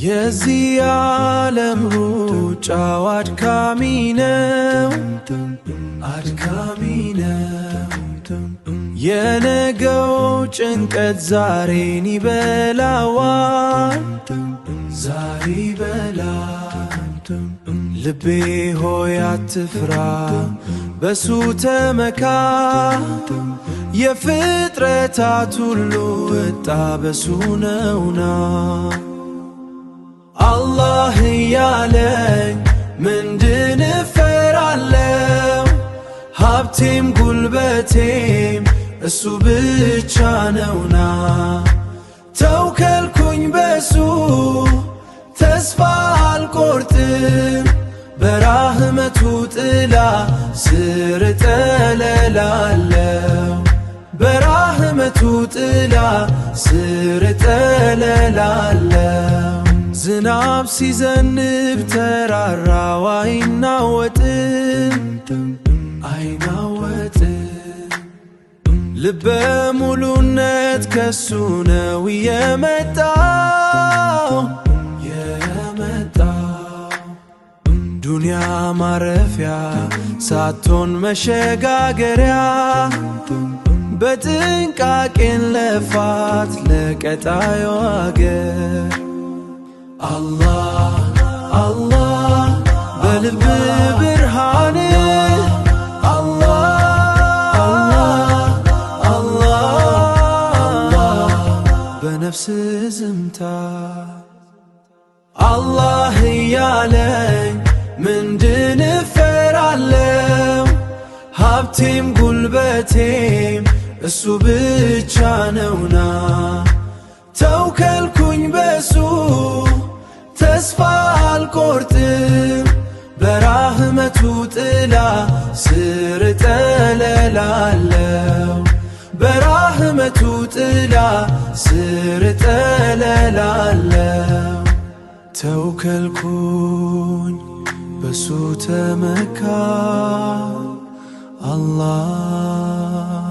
የዚህ ዓለም ሩጫው አድካሚ ነው፣ አድካሚ ነው። የነገው ጭንቀት ዛሬን ይበላዋል፣ ዛሬ ይበላል። ልቤ ሆይ አትፍራ፣ በሱ ተመካ። የፍጥረታት ሁሉ ዕጣ በሱ ነውና አላህ ያለኝ ምንድን እፈራለሁ? ሀብቴም ጉልበቴም እሱ ብቻ ነውና ተውከልኩኝ በሱ ተስፋ አልቆርጥም። በራህመቱ ጥላ ስር እጠለላለሁ፣ በራህመቱ ጥላ ስር እጠለላለሁ። ዝናብ ሲዘንብ ተራራው አይናወጥም፣ አይናወጥም። ልበ ሙሉነት ከሱ ነው የመጣው፣ የመጣው። ዱንያ ማረፊያ ሳትሆን መሸጋገሪያ፣ በጥንቃቄን ለፋት ለቀጣዩ አገር። አላህ አላህ በልብ ብርሃን፣ አላህ አላህ አላህ በነፍስ ዝምታ። አላህ ያለኝ ምንድን እፈራለሁ? ሀብቴም ጉልበቴም እሱ ብቻ ነውና ተውከልኩኝ በሱ ተስፋ አልቆርጥም። በራህመቱ ጥላ ስር እጠለላለሁ፣ በራህመቱ ጥላ ስር እጠለላለሁ። ተውከልኩኝ በሱ ተመካ አላህ